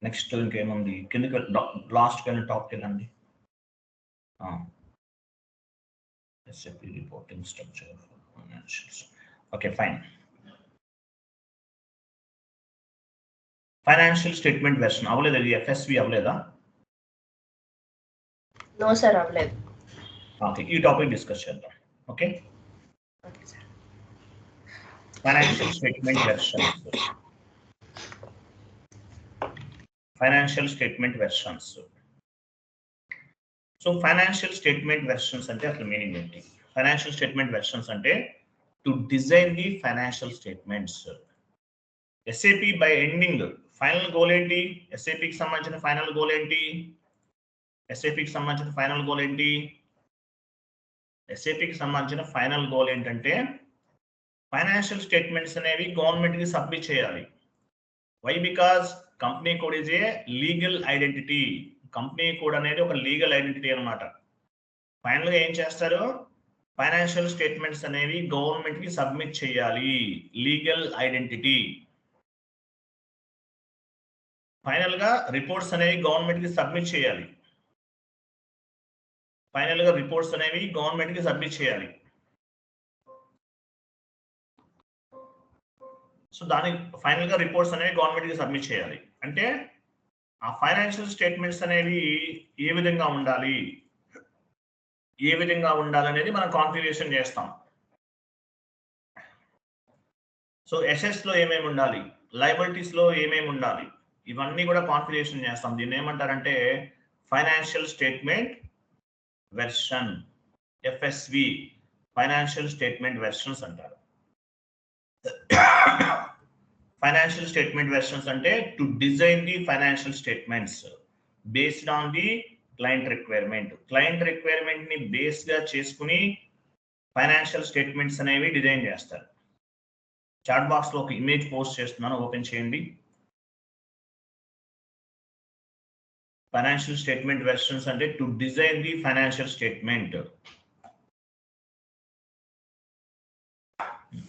Next ఇంకేముంది కిందకి last కానీ టాప్కి వెళ్ళండి. SAP reporting structure financials. Okay fine. Financial statement version అవ్వలేదు, అది FSV అవ్వలేదా? నో సార్ అవ్వలేదు. ఓకే, ఈ టాపిక్ డిస్కస్ చేద్దాం. Okay, financial statement versions. Financial statement versions. So financial statement versions అంటే అసలు మీనింగ్ ఏంటి? ఫైనాన్షియల్ స్టేట్మెంట్ వెర్షన్స్ అంటే to design the financial statements. SAP by ending final goal ఏంటి? SAPకి సంబంధించిన ఫైనల్ గోల్ ఏంటి? SAPకి సంబంధించిన ఫైనల్ గోల్ ఏంటి? SAPకి సంబంధించిన ఫైనల్ గోల్ ఏంటంటే ఫైనాన్షియల్ స్టేట్మెంట్స్ అనేవి గవర్నమెంట్కి సబ్మిట్ చేయాలి. Why? Because company code is a legal identity. Company code అనేది ఒక లీగల్ ఐడెంటిటీ అనమాట. ఫైనల్గా ఏం చేస్తారు? ఫైనాన్షియల్ స్టేట్మెంట్స్ అనేవి గవర్నమెంట్కి సబ్మిట్ చేయాలి. Legal identity. ఫైనల్గా రిపోర్ట్స్ అనేవి గవర్నమెంట్కి సబ్మిట్ చేయాలి. ఫైనల్గా రిపోర్ట్స్ అనేవి గవర్నమెంట్కి సబ్మిట్ చేయాలి. సో దానికి ఫైనల్గా రిపోర్ట్స్ అనేవి గవర్నమెంట్కి సబ్మిట్ చేయాలి. అంటే ఆ ఫైనాన్షియల్ స్టేట్మెంట్స్ అనేవి ఏ విధంగా ఉండాలి, ఏ విధంగా ఉండాలనేది మనం కాన్ఫిగరేషన్ చేస్తాం. సో అసెట్స్లో ఏమేమి ఉండాలి, లయబిలిటీస్లో ఏమేమి ఉండాలి, ఇవన్నీ కూడా కాన్ఫిగరేషన్ చేస్తాం. దీన్ని ఏమంటారంటే financial statement version, FSV, financial statement versions అంటారు. ఫైనాన్షియల్ స్టేట్మెంట్ వెర్షన్స్ అంటే to design the financial statements based on the client requirement. Client requirement ని బేస్ గా చేసుకుని ఫైనాన్షియల్ స్టేట్మెంట్స్ అనేవి డిజైన్ చేస్తారు. చాట్ బాక్స్ లో ఒక ఇమేజ్ పోస్ట్ చేస్తున్నాను, ఓపెన్ చేయండి. ఫైనాన్షియల్ స్టేట్మెంట్ వెర్షన్స్ అంటే to design the financial statement.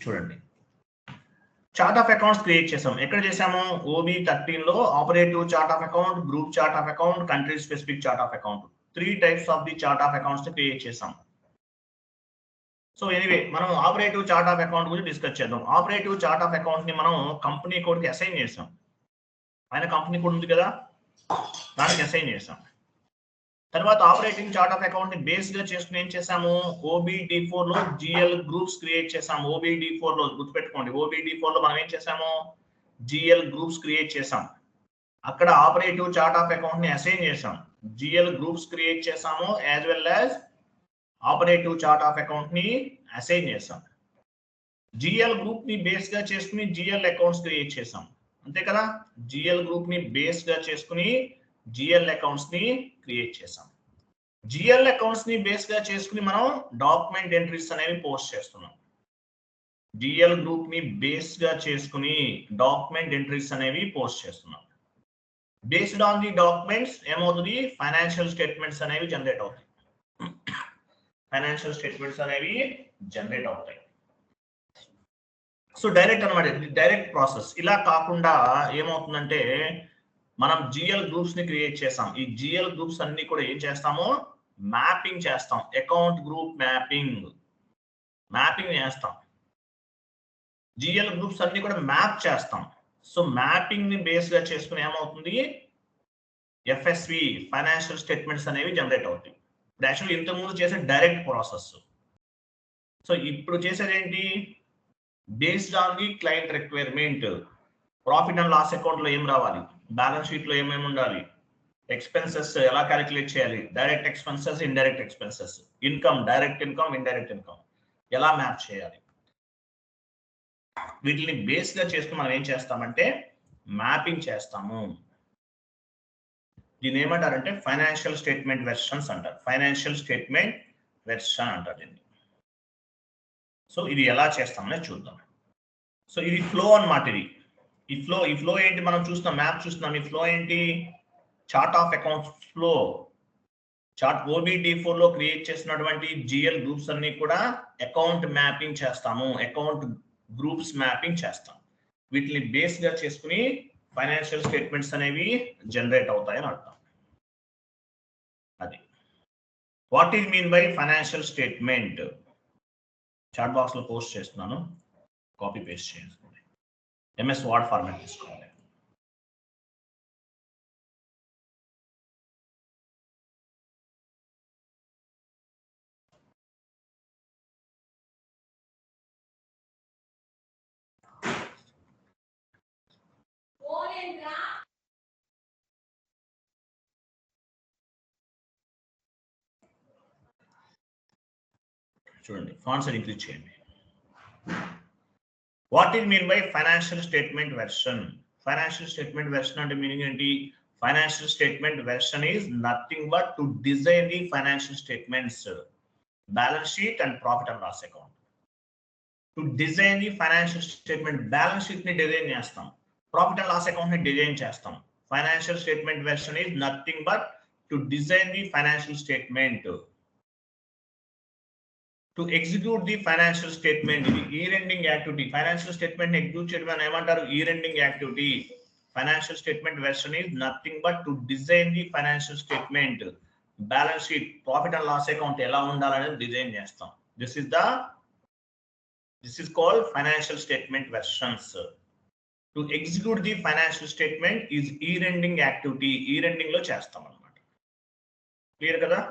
చూడండి, చార్ట్ ఆఫ్ అకౌంట్స్ క్రియేట్ చేసాం. ఎక్కడ చేసాము? OB13 లో operative chart of account, group chart of account, country specific chart of account, 3 types of the chart of accounts create చేసాం. So anyway మనం operative chart of account గురించి discuss చేద్దాం. Operative chart of account ని మనం company code కి assign చేసాం. ఆయన company code ఉంది కదా, దానికి అసైన్ చేసాం. తర్వాత ఆపరేటింగ్ చార్ట్ ఆఫ్ అకౌంట్ ని బేస్ గా చేసుకుని ఏం చేసాము? OBD4 లో GL గ్రూప్స్ క్రియేట్ చేసాము. OBD4 లో గుర్తుపెట్టుకోండి, OBD4 లో మనం ఏం చేసాము? GL గ్రూప్స్ క్రియేట్ చేసాం. అక్కడ ఆపరేటివ్ చార్ట్ ఆఫ్ అకౌంట్ ని అసైన్ చేసాం. GL గ్రూప్స్ క్రియేట్ చేసాము, as well as operative chart of account ని అసైన్ చేసాం. GL గ్రూప్ ని బేస్ గా చేసుకుని GL అకౌంట్స్ క్రియేట్ చేసాం. అంతే కదా? GL గ్రూప్ ని బేస్ గా చేసుకుని GL అకౌంట్స్ ని క్రియేట్ చేసాం. GL అకౌంట్స్ ని బేస్ గా చేసుకుని మనం డాక్యుమెంట్ ఎంట్రీస్ అనేవి పోస్ట్ చేస్తున్నాం. GL గ్రూప్ ని బేస్ గా చేసుకుని డాక్యుమెంట్ ఎంట్రీస్ అనేవి పోస్ట్ చేస్తున్నాం. బేస్డ్ ఆన్ ది డాక్యుమెంట్స్ ఏమవుతుంది? ఫైనాన్షియల్ స్టేట్మెంట్స్ అనేవి జనరేట్ అవుతాయి. ఫైనాన్షియల్ స్టేట్మెంట్స్ అనేవి జనరేట్ అవుతాయి. సో డైరెక్ట్ అనమాట, డైరెక్ట్ ప్రాసెస్. ఇలా కాకుండా ఏమవుతుందంటే మనం GL గ్రూప్స్ ని క్రియేట్ చేస్తాం. ఈ GL గ్రూప్స్ అన్ని కూడా ఏం చేస్తాము? మ్యాపింగ్ చేస్తాం. అకౌంట్ గ్రూప్ మ్యాపింగ్ చేస్తాం. GL గ్రూప్స్ అన్ని కూడా మ్యాప్ చేస్తాం. సో మ్యాపింగ్ ని బేస్ గా చేసుకుని ఏమవుతుంది? FSV, ఫైనాన్షియల్ స్టేట్మెంట్స్ అనేవి జనరేట్ అవుతాయి. ఇప్పుడు యాక్చువల్లీ ఇంతకుముందు చేసే డైరెక్ట్ ప్రాసెస్. సో ఇప్పుడు చేసేది ఏంటి? Based on the client requirement. Profit and loss account లో ఏం రావాలి, బ్యాలెన్స్ షీట్ లో ఏమేమి ఉండాలి, ఎక్స్పెన్సెస్ ఎలా క్యాలిక్యులేట్ చేయాలి, direct expenses, indirect expenses, income, direct income, indirect income ఎలా మ్యాప్ చేయాలి, వీటిని బేస్ గా చేసుకుని మనం ఏం చేస్తామంటే మ్యాపింగ్ చేస్తాము. దీన్ని ఏమంటారంటే ఫైనాన్షియల్ స్టేట్మెంట్ వెర్షన్స్ అంటారు. ఫైనాన్షియల్ స్టేట్మెంట్ వెర్షన్ అంటారు దీన్ని. సో ఇది ఎలా చేస్తామనే చూద్దాం. సో ఇది ఫ్లో అన్నమాట. ఇది ఈ ఫ్లో ఏంటి? మనం చూస్తున్నాం, మ్యాప్ చూస్తున్నాం. ఈ ఫ్లో ఏంటి? Chart of accounts flow. Chart OBD4 లో క్రియేట్ చేసినటువంటి GL గ్రూప్స్ అన్ని కూడా అకౌంట్ మ్యాపింగ్ చేస్తాము. అకౌంట్ గ్రూప్స్ మ్యాపింగ్ చేస్తాం. వీటిని బేస్ గా చేసుకుని ఫైనాన్షియల్ స్టేట్మెంట్స్ అనేవి జనరేట్ అవుతాయని అర్థం. అది what is mean by financial statement. Chat box లో పోస్ట్ చేస్తున్నాను, కాపీ పేస్ట్ చేసుకోండి. ఎంఎస్ వర్డ్ ఫార్మాట్ తీసుకోవాలి. చూడండి, ఫాంట్ సైజ్ ఇంక్రీజ్ చేయండి. What is mean by financial statement version. Financial statement version అంటే మీనింగ్ ఏంటి? Financial statement version is nothing but to design the financial statements, balance sheet and profit and loss account. To design the financial statement, balance sheet ని design చేస్తాం, profit and loss account ని design చేస్తాం. Financial statement version is nothing but to design the financial statement. To execute the financial statement, ఇది year ending activity. Financial statement execute చేయడం ఏమంటారు? Year ending activity. Financial statement version is nothing but to design the financial statement, balance sheet, profit and loss account ఎలా ఉండాలనేది design చేస్తాం. This is called financial statement versions. To execute the financial statement is year ending activity. Year ending లో చేస్తాం అన్నమాట. Clear కదా?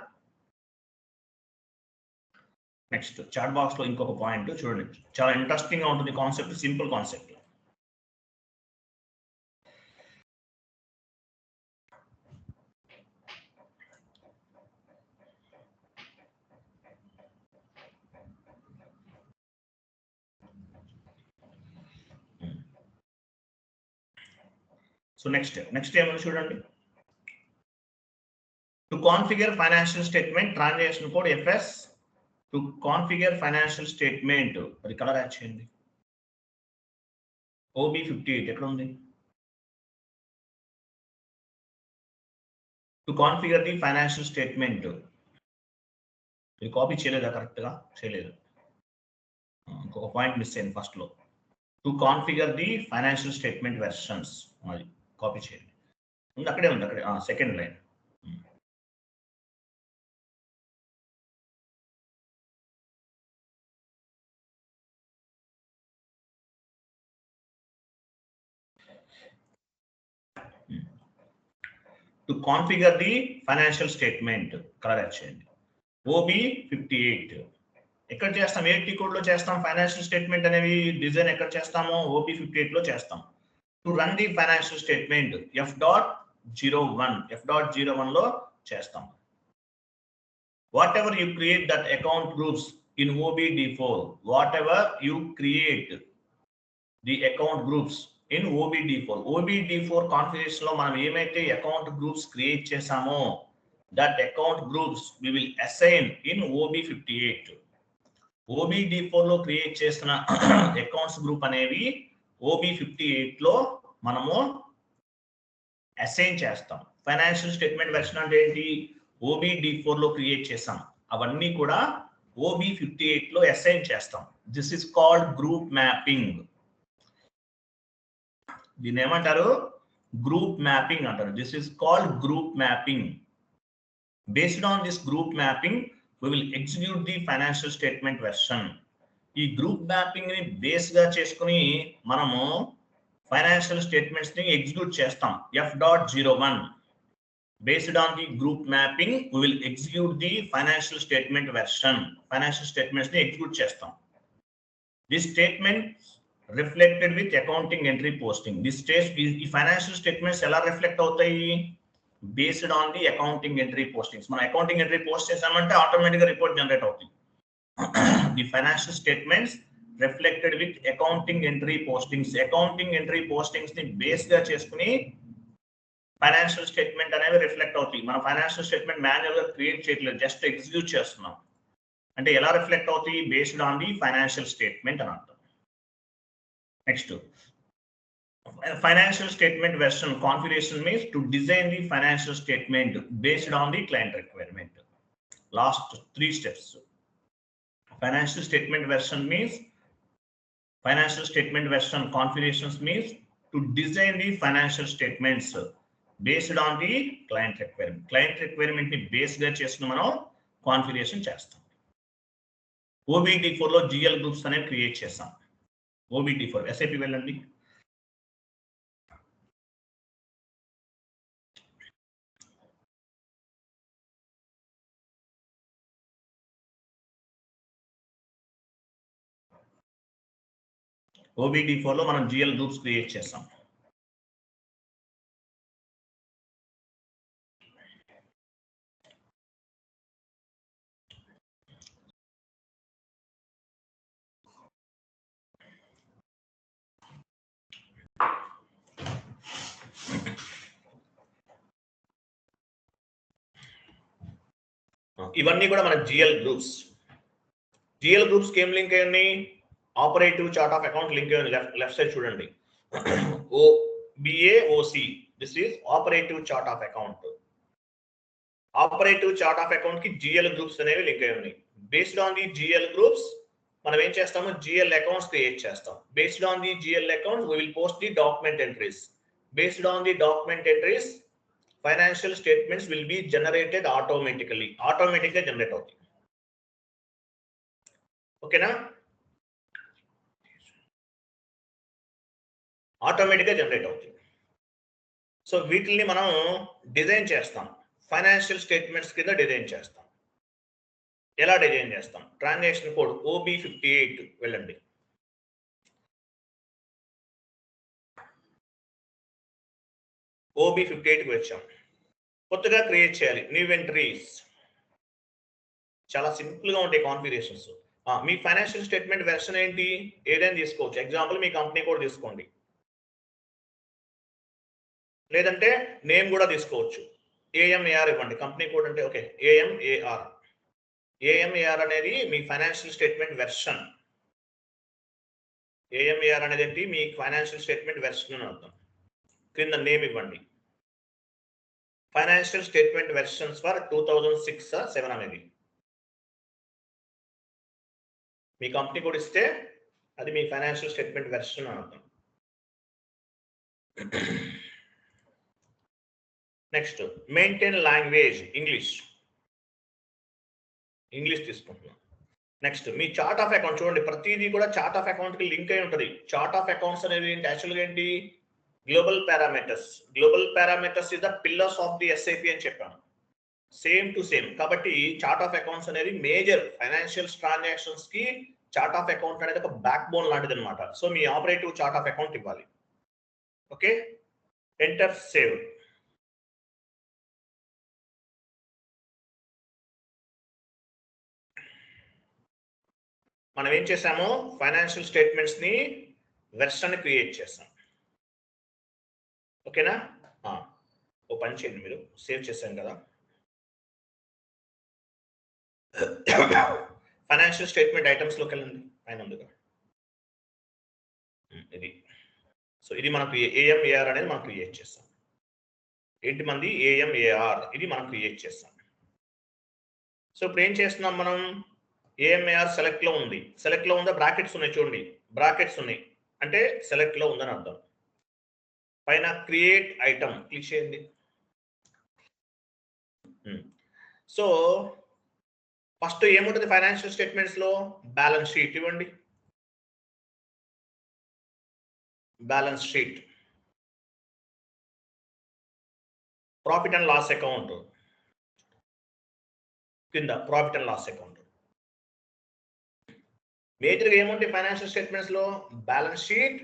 Next chat box లో ఇంకొక point చూడండి, చాలా ఇంట్రెస్టింగ్ గా ఉంటుంది concept, simple concept. So next ఏమో చూడండి. To configure financial statement, transaction code FS. To configure financial statement, అది కలర్ యాడ్ చేయండి. OB58 ఎక్కడ ఉంది? To configure the financial statement, ఇది కాపీ చేయలేదా? కరెక్ట్ గా చేయలేదు, ఇంకొక పాయింట్ మిస్ అయింది ఫస్ట్ లో. To configure the financial statement versions, అది కాపీ చేయండి. అక్కడే ఉంది, అక్కడే second line. To configure the financial statement, colour add చేయండి. OB58 ఎక్కడ చేస్తాం? 80 కోడ్ లో చేస్తాం. ఫైనాన్షియల్ స్టేట్మెంట్ అనేవి డిజైన్ ఎక్కడ చేస్తాము? OB58 లో చేస్తాం. To run the financial statement F.01 లో చేస్తాం. Whatever you create that account groups in OBD4, whatever you create the account groups in OBD4 configuration లో మనం ఏమైతే అకౌంట్ గ్రూప్స్ క్రియేట్ చేసామో that account groups we will assign in OB58. OBD4 లో create చేసిన accounts group అనేవి OB58 లో మనము assign చేస్తాం. ఫైనాన్షియల్ స్టేట్మెంట్ వెర్షన్ అంటే ఏంటి? OBD4 లో క్రియేట్ చేసాం, అవన్నీ కూడా OB58 లో అసైన్ చేస్తాం. This is called group mapping. దీన్ని ఏమంటారు? గ్రూప్ మ్యాపింగ్ అంటారు. This is called group mapping. Based on this group mapping we will execute the financial statement version. ఈ గ్రూప్ మ్యాపింగ్ ని బేస్ గా చేసుకుని మనము ఫైనాన్షియల్ స్టేట్మెంట్స్ ని ఎగ్జిక్యూట్ చేస్తాం. F.01 based on the group mapping we will execute the financial statement version. Financial statements ని execute చేస్తాం. This statement reflected with accounting entry posting. This stage ఈ financial statements ఎలా reflect అవుతాయి? Based on the accounting entry postings. మనం accounting entry post చేసామంటే automatic గా report generate అవుతుంది. The financial statements reflected with accounting entry postings. Accounting entry postings ని base గా చేసుకుని ఫైనాన్షియల్ స్టేట్మెంట్ అనేవి రిఫ్లెక్ట్ అవుతాయి. మన ఫైనాన్షియల్ స్టేట్మెంట్ మాన్యువల్ గా క్రియేట్ చేయట్లేదు, జస్ట్ ఎగ్జిక్యూట్ చేస్తున్నాం. అంటే ఎలా రిఫ్లెక్ట్ అవుతాయి? Based on the financial statement అని అర్థం. Next financial statement version configuration means to design the financial statement based on the client requirement. Last 3 steps. Financial statement version means Financial statement version configurations means to design the financial statements based on the client requirement. Client requirement ని base గా చేసుకుని మనం configuration చేస్తాం. OBT4 లో GL groups అనేవి create చేస్తాం. OBT4 SAP వెళ్ళండి. OBT4 లో మనం GL గ్రూప్స్ క్రియేట్ చేస్తాం. ఇవన్నీ కూడా మన GL గ్రూప్స్. GL గ్రూప్స్ కి ఏం లింక్ అయ్యి operative chart of account link అయ్యి లెఫ్ట్ సైడ్ చూడండి. BAOC this is operative chart of account. Operative chart of account కి GL గ్రూప్స్ అనేవి లింక్ అయ్యి ఉన్నాయి. Based on the GL groups మనం ఏం చేస్తాము, GL అకౌంట్స్ క్రియేట్ చేస్తాం. Based on the GL accounts we will post the document entries. Based on the document entries financial statements will be generated automatically generate అవుతాయి. ఓకేనా? ఆటోమేటిక్గా generate అవుతుంది. So వీటిని మనం డిజైన్ చేస్తాం. ఫైనాన్షియల్ స్టేట్మెంట్స్ కింద design చేస్తాం. ఎలా డిజైన్ చేస్తాం? ట్రాన్సాక్షన్ కోడ్ OB58 వెళ్ళండి. OB58కి వచ్చాం. కొత్తగా క్రియేట్ చేయాలి న్యూ ఎంట్రీస్. చాలా సింపుల్ గా ఉంటాయి కాన్ఫిగరేషన్స్. మీ ఫైనాన్షియల్ స్టేట్మెంట్ వెర్షన్ ఏంటి? ఏదైనా తీసుకోవచ్చు. ఎగ్జాంపుల్ మీ కంపెనీ కోడ్ తీసుకోండి, లేదంటే నేమ్ కూడా తీసుకోవచ్చు. AMAR ఇవ్వండి. కంపెనీ కోడ్ అంటే ఓకే AMAR అనేది మీ ఫైనాన్షియల్ స్టేట్మెంట్ వెర్షన్. AMAR అనేది ఏంటి? మీ ఫైనాన్షియల్ స్టేట్మెంట్ వెర్షన్ అని అర్థం. క్రింద నేమ్ ఇవ్వండి. ఫైనాన్షియల్ స్టేట్మెంట్ వెర్షన్స్ ఫర్ 2006-7 అనేది మీ కంపెనీ కోడ్ ఇస్తే అది మీ ఫైనాన్షియల్ స్టేట్మెంట్ వెర్షన్ అని అర్థం. నెక్స్ట్ మెయింటైన్ లాంగ్వేజ్ ఇంగ్లీష్ తీసుకుంటున్నాం. Next me chart of account చూడండి. ప్రతిదీ కూడా చార్ట్ ఆఫ్ అకౌంట్ కి లింక్ అయి ఉంటుంది. చార్ట్ ఆఫ్ అకౌంట్స్ అనేది ఏంటి? యాక్చువల్గా ఏంటి? Global parameters is the pillars of the SAP అని చెప్పాను. Same to same. కాబట్టి చార్ట్ ఆఫ్ అకౌంట్స్ అనేది మేజర్ ఫైనాన్షియల్ ట్రాన్సాక్షన్స్ కి చార్ట్ ఆఫ్ అకౌంట్ అనేది ఒక బ్యాక్ బోన్ లాంటిది అనమాట. So me operative chart of account ఇవ్వాలి. Okay, enter save. మనం ఏం చేసాము? ఫైనాన్షియల్ స్టేట్మెంట్స్ ని వెర్షన్ క్రియేట్ చేసాం. ఓకేనా? ఓ పని చేయండి, మీరు సేవ్ చేశాం కదా. ఫైనాన్షియల్ స్టేట్మెంట్ ఐటమ్స్ లోకి వెళ్ళండి. పైన ఉందిగా ఇది. సో ఇది మనకు AMAR అనేది మనం క్రియేట్ చేస్తాం. ఏంటి మంది? AMAR ఇది మనం క్రియేట్ చేస్తాం. సో ఇప్పుడు ఏం చేస్తున్నాం మనం? AMAR సెలెక్ట్ లో ఉంది. సెలెక్ట్ లో ఉందా? బ్రాకెట్స్ ఉన్నాయి చూడండి. బ్రాకెట్స్ ఉన్నాయి అంటే సెలెక్ట్ లో ఉందని అర్థం. పైన క్రియేట్ ఐటమ్ క్లిక్ చేయండి. సో ఫస్ట్ ఏముంటుంది ఫైనాన్షియల్ స్టేట్మెంట్స్ లో? బ్యాలెన్స్ షీట్ ఇవ్వండి. Balance sheet, profit and loss account కింద ప్రాఫిట్ అండ్ లాస్ అకౌంట్. మేజర్గా ఏముంటాయి ఫైనాన్షియల్ స్టేట్మెంట్స్ లో? Balance sheet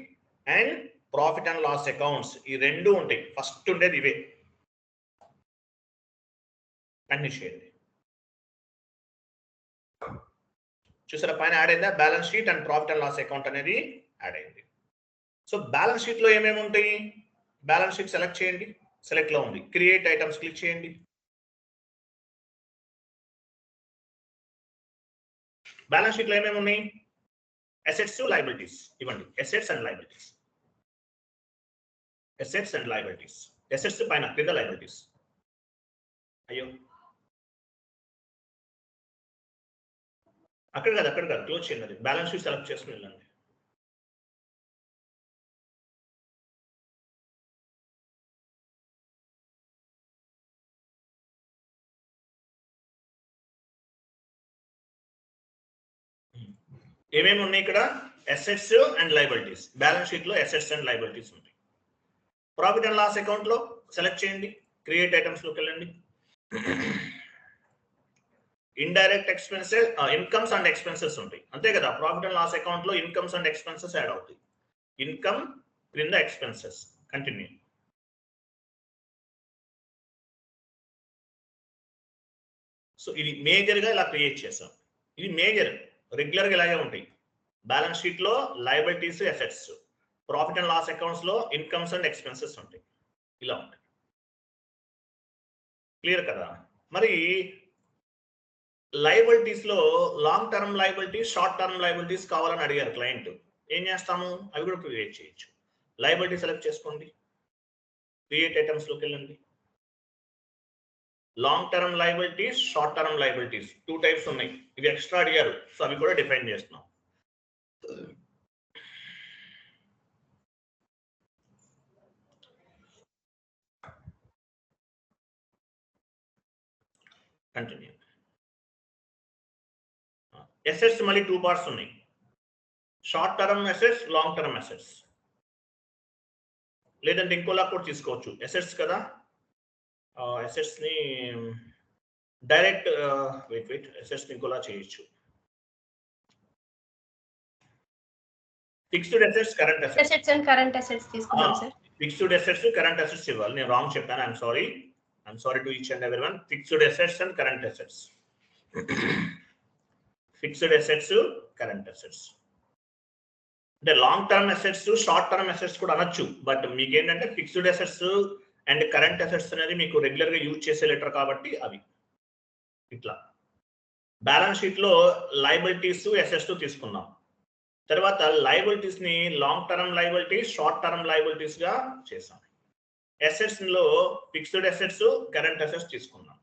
and profit and loss accounts. ఈ రెండు ఉంటాయి. ఫస్ట్ ఉండేది ఇవే. అన్ని చేయండి. చూసారా పైన యాడ్ అయిందా? Balance sheet and profit and loss account అనేది యాడ్ అయింది. సో బ్యాలెన్స్ షీట్ లో ఏమేమి ఉంటాయి? బ్యాలెన్స్ షీట్ సెలెక్ట్ చేయండి. సెలెక్ట్ లో ఉంది. క్రియేట్ ఐటమ్స్ క్లిక్ చేయండి. బ్యాలెన్స్ షీట్ లో ఏమేమి ఉన్నాయి? అసెట్స్, లయబిలిటీస్ ఇవ్వండి. Assets and liabilities. అసెట్స్ పైన, కింద లయబిలిటీస్. అయ్యో అక్కడ కాదు క్లోజ్ చేయండి. అది బ్యాలెన్స్ షీట్ సెలెక్ట్ చేసుకుని వెళ్ళండి. ఏమేమి ఉన్నాయి ఇక్కడ? Assets and liabilities. Balance sheet లో అసెట్స్ అండ్ లయబిలిటీస్ ఉంటాయి. ప్రాఫిట్ అండ్ లాస్ అకౌంట్ లో సెలెక్ట్ చేయండి, క్రియేట్ ఐటమ్స్ లోకి వెళ్ళండి. Indirect expenses, incomes and expenses ఉంటాయి అంతే కదా. ప్రాఫిట్ అండ్ లాస్ అకౌంట్ లో ఇన్కమ్స్ అండ్ ఎక్స్పెన్సెస్ యాడ్ అవుతాయి. ఇన్కమ్ క్రింద ఎక్స్పెన్సెస్. కంటిన్యూ. సో ఇది మేజర్ గా ఇలా క్రియేట్ చేసాం. ఇది మేజర్, రెగ్యులర్ గా ఇలాగే ఉంటాయి. బ్యాలెన్స్ షీట్ లో liabilities, assets. Profit and loss accounts లో ఇన్కమ్స్ అండ్ ఎక్స్పెన్సెస్ ఉంటాయి. ఇలా ఉంటాయి. క్లియర్ కదా? మరి లయబిలిటీస్ లో long term liabilities, short term liabilities కావాలని అడిగారు క్లయింట్. ఏం చేస్తాము? అవి కూడా క్రియేట్ చేయొచ్చు. లయబిలిటీ సెలెక్ట్ చేసుకోండి, క్రియేట్ ఐటమ్స్ లోకి వెళ్ళండి. Long term liabilities, short term liabilities 2 types ఉన్నాయి. ఇవి ఎక్స్ట్రా అడిగారు, సో అవి కూడా డిఫైన్ చేస్తున్నాం. కంటిన్యూ. అసెట్స్ మళ్ళీ 2 పార్ట్స్ ఉన్నాయి. Short term assets, long term assets. లేదంటే ఇంకోలా కూడా తీసుకోవచ్చు. అసెట్స్ కదా, అసెట్స్ ని డైరెక్ట్ వెయిట్ అసెట్స్ ని ఇంకోలా చేయొచ్చు. Fixed assets, current assets. Assets and current assets తీసుకుందాం sir. Fixed assets, current assets ఇవ్వాలి. నేను రాంగ్ చెప్పాను, I'm sorry to each and everyone. Fixed assets and current assets. Fixed assets, current assets. అంటే long term assets, short term assets కూడా అనొచ్చు. But మీకు ఏంటంటే fixed assets and current assets అనేది మీకు రెగ్యులర్ గా యూజ్ చేసే లెటర్ కాబట్టి అవి ఇట్లా. బ్యాలెన్స్ షీట్ లో లయబిలిటీస్, అసెట్స్ తీసుకున్నాం. తర్వాత లయబిలిటీస్ ని long term liabilities, short term liabilities గా చేసాం. అసెట్స్ లో ఫిక్స్డ్ అసెట్స్, కరెంట్ అసెట్స్ తీసుకున్నాం.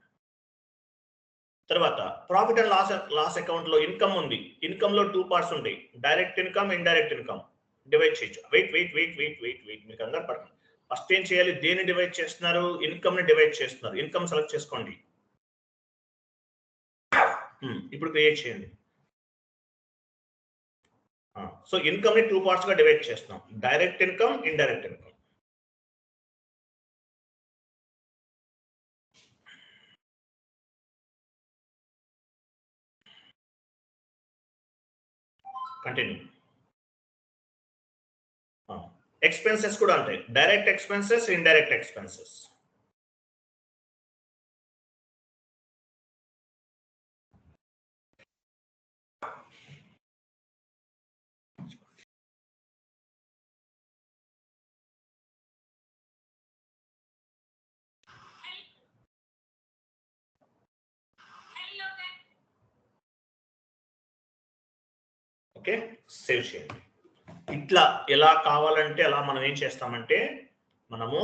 తర్వాత ప్రాఫిట్ అండ్ లాస్ అకౌంట్ లో ఇన్కమ్ ఉంది. ఇన్కమ్ లో 2 పార్ట్స్ ఉంటాయి, direct income, indirect income. Divide చేయొచ్చు. వెయిట్ మీకు అందరు పడుతుంది. ఫస్ట్ ఏం చేయాలి? దేన్ని డివైడ్ చేస్తున్నారు? ఇన్కమ్ ని డివైడ్ చేస్తున్నారు. ఇన్కమ్ సెలెక్ట్ చేసుకోండి. ఇప్పుడు క్రియేట్ చేయండి. సో ఇన్కమ్ ని 2 పార్ట్స్ గా డివైడ్ చేస్తున్నాం, direct income, indirect income. Continue. Expenses కూడా ఉంటాయి, direct expenses, indirect expenses. Okay, save చేయండి. ఇట్లా ఎలా కావాలంటే అలా మనం ఏం చేస్తామంటే మనము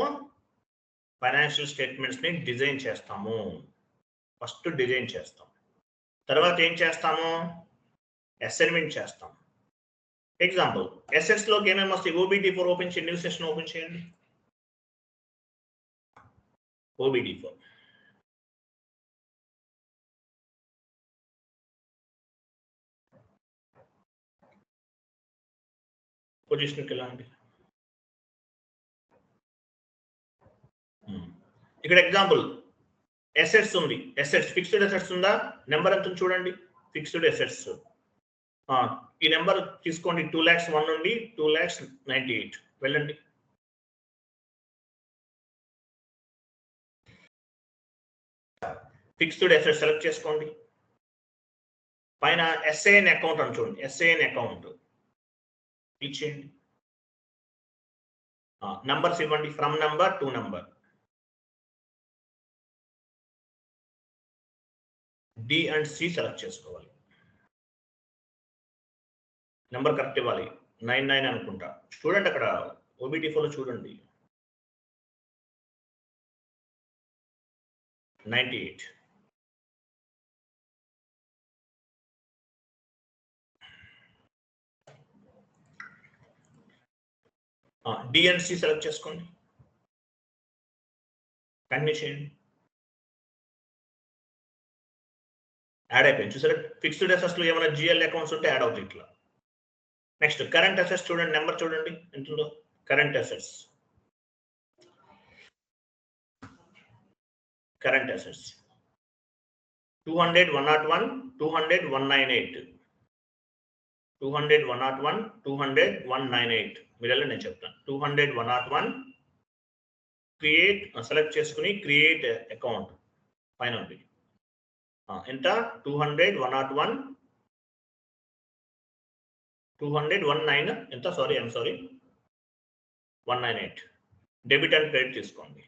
ఫైనాన్షియల్ స్టేట్మెంట్స్ ని డిజైన్ చేస్తాము. ఫస్ట్ డిజైన్ చేస్తాం, తర్వాత ఏం చేస్తాము? అసైన్మెంట్ చేస్తాం. ఎగ్జాంపుల్, అసెట్స్ లోకి ఏమేమి వస్తాయి? OBD4 ఓపెన్ చేయండి, న్యూ సెషన్ ఓపెన్ చేయండి. OBD4 పొజిషన్కి వెళ్ళండి. ఇక్కడ ఎగ్జాంపుల్ అసెట్స్ ఉంది. అసెట్స్ ఫిక్స్డ్ అసెట్స్ ఉందా? నెంబర్ ఎంత చూడండి. ఫిక్స్డ్ అసెట్స్ ఈ నెంబర్ తీసుకోండి. 2,01,000 నుండి 2,98,000 వెళ్ళండి. ఫిక్స్డ్ అసెట్స్ సెలెక్ట్ చేసుకోండి. పైన SAN అకౌంట్ అని చూడండి, SAN అకౌంట్ క్లిక్ చేయండి. నంబర్స్ ఇవ్వండి, from number to number. D and C select చేసుకోవాలి. నెంబర్ కరెక్ట్ ఇవ్వాలి. 99 అనుకుంటా. చూడండి అక్కడ OBD4 లో చూడండి, 98. D అండ్ C సెలెక్ట్ చేసుకోండి, కంటిన్యూ చేయండి. యాడ్ అయిపోయింది చూసారా? ఫిక్స్డ్ అసెట్స్ లో ఏమైనా GL అకౌంట్స్ ఉంటే యాడ్ అవుతాయి ఇట్లా. నెక్స్ట్ కరెంట్ అసెట్స్ చూడండి, నెంబర్ చూడండి ఎంతుందో. Current assets 200, 101, 200, 198. 200, 101, 200, 198. మీరు నేను చెప్తాను. 200, 101 క్రియేట్ సెలెక్ట్ చేసుకుని క్రియేట్ అకౌంట్ పైన ఉంది. ఎంత 200, 101, 200, 19 ఎంత సారీ 198. డెబిట్ అండ్ క్రెడిట్ తీసుకోండి.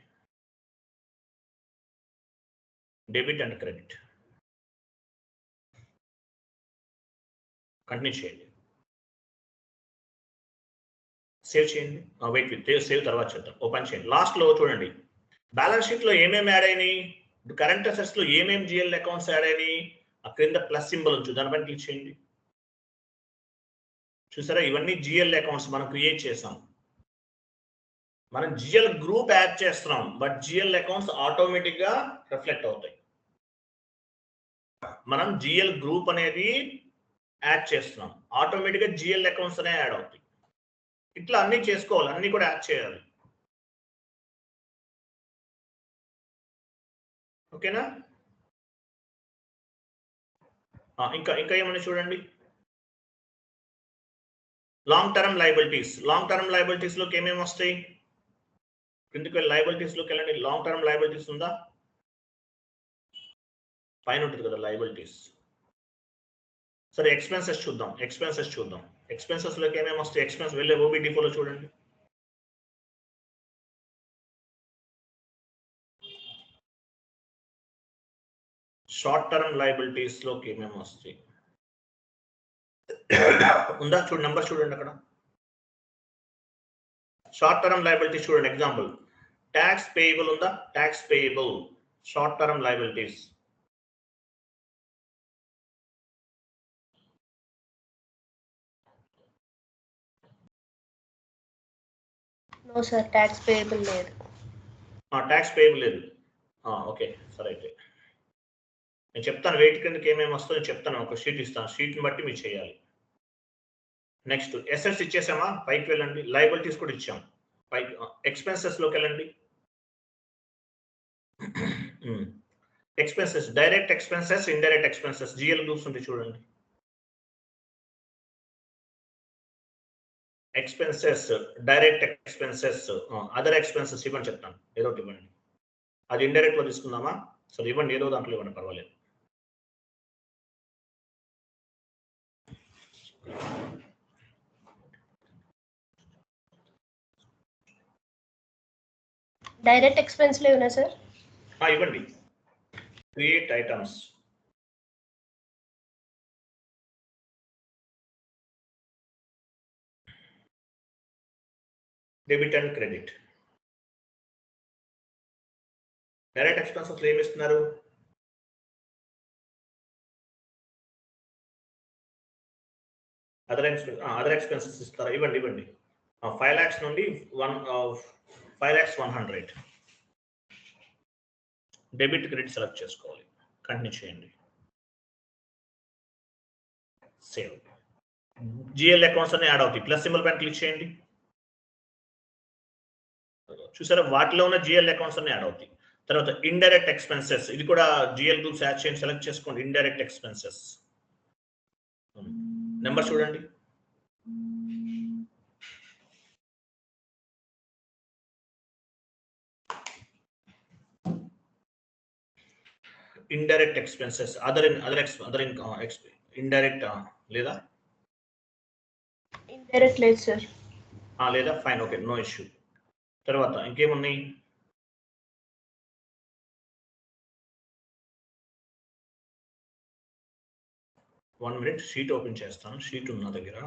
డెబిట్ అండ్ క్రెడిట్ కంటిన్యూ చేయండి. సేవ్ చేయండి. వెయిట్ సేవ్ తర్వాత చేద్దాం. ఓపెన్ చేయండి. లాస్ట్లో చూడండి బ్యాలెన్స్ షీట్లో ఏమేమి యాడ్ అయినాయి, కరెంట్ అసెట్స్లో ఏమేమి జిఎల్ అకౌంట్స్ యాడ్ అయినాయి, ఆ క్రింద ప్లస్ సింబల్ ఉంచు దానిపైన క్లిక్ చేయండి. చూసారా ఇవన్నీ జిఎల్ అకౌంట్స్ మనం క్రియేట్ చేసాం. మనం జిఎల్ గ్రూప్ యాడ్ చేస్తున్నాం, బట్ జిఎల్ అకౌంట్స్ ఆటోమేటిక్గా రిఫ్లెక్ట్ అవుతాయి. మనం జిఎల్ గ్రూప్ అనేది యాడ్ చేస్తున్నాం, ఆటోమేటిక్గా జిఎల్ అకౌంట్స్ అనే యాడ్ అవుతాయి. ఇట్లా అన్ని చేసుకోవాలి, అన్ని కూడా యాడ్ చేయాలి. ఓకేనా? ఇంకా ఏమన్నా చూడండి. Long term liabilities. Long term liabilities లోకి ఏమేమి వస్తాయి? కిందకి వెళ్ళి లయబిలిటీస్ లోకి వెళ్ళండి. లాంగ్ టర్మ్ లయబిలిటీస్ ఉందా? పైన ఉంటుంది కదా లయబిలిటీస్. సరే ఎక్స్పెన్సెస్ చూద్దాం. ఎక్స్పెన్సెస్ లోకి ఏమేమి వస్తాయి? ఎక్స్పెన్స్ వెళ్ళే OBD4 లో చూడండి. షార్ట్ టర్మ్ లయబిలిటీస్ లోకి ఏమేమి వస్తాయి ఉందా? చూడండి నెంబర్ చూడండి అక్కడ. షార్ట్ టర్మ్ లయబిలిటీస్ చూడండి. ఎగ్జాంపుల్ ట్యాక్స్ పేయబుల్ ఉందా? Tax payable short term liabilities. No sir, tax payable లేదు. ట్యాక్స్ పేయబుల్ లేదు. ఓకే సరే అయితే నేను చెప్తాను వెయిట్ కిందకి ఏమేమి వస్తుందో చెప్తాను. ఒక షీట్ ఇస్తాను, షీట్ని బట్టి మీరు చేయాలి. నెక్స్ట్ ఎసెట్స్ ఇచ్చేసామా? పైకి వెళ్ళండి. లయబిలిటీస్ కూడా ఇచ్చాం. పైకి ఎక్స్పెన్సెస్ లోకి వెళ్ళండి. Expenses direct expenses, indirect expenses GL groups ఉంటాయి చూడండి. Expenses, direct expenses, other expenses ఇవ్వండి చెప్తాను. ఏదో ఒకటి ఇవ్వండి. అది ఇండైరెక్ట్ లో తీసుకుందామా? సరే ఇవ్వండి, ఏదో దాంట్లో ఇవ్వండి పర్వాలేదు. డైరెక్ట్ ఎక్స్పెన్స్ లేవునా సార్? ఇవ్వండి. Create items. Debit and credit. Direct expenses ఏమి ఇస్తున్నారు? అదర్ ఎక్స్పెన్సెస్ ఇస్తారా? ఇవ్వండి. 5 lakhs నుండి 5,100,000 డెబిట్ క్రెడిట్ సెలెక్ట్ చేసుకోవాలి. కంటిన్యూ చేయండి. సేవ్. జిఎల్ అకౌంట్స్ అన్ని యాడ్ అవుతాయి. ప్లస్ సింబల్ పైన క్లిక్ చేయండి. చూసారా వాటిలో ఉన్న జిఎల్ అకౌంట్స్ అన్ని యాడ్ అవుతాయి. తర్వాత ఇండైరెక్ట్ ఎక్స్పెన్సెస్, ఇది కూడా జిఎల్ గ్రూప్స్ యాడ్ చేయండి. సెలెక్ట్ చేసుకోండి ఇండైరెక్ట్ ఎక్స్పెన్సెస్. నెంబర్ చూడండి. ఇండైరెక్ట్ ఎక్స్పెన్సెస్, ఇండైరెక్ట్ లేదా? ఇండైరెక్ట్ లేదు సార్. లేదా? Fine, okay, no issue. తర్వాత ఇంకేమున్నాయి? వన్ మినిట్, షీట్ ఓపెన్ చేస్తాను. షీట్ ఉన్న దగ్గర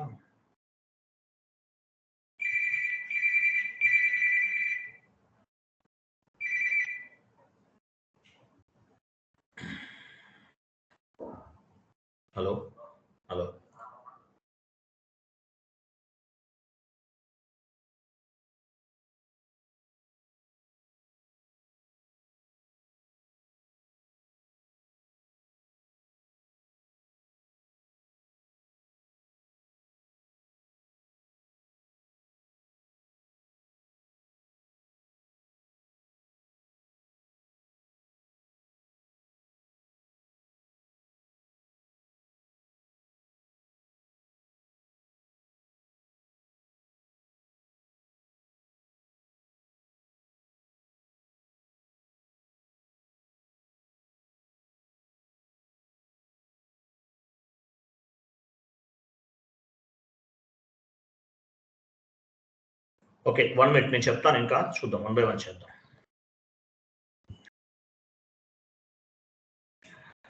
హలో ఓకే 1 మినిట్ నేను చెప్తాను, ఇంకా చూద్దాం 1 by 1 చేద్దాం.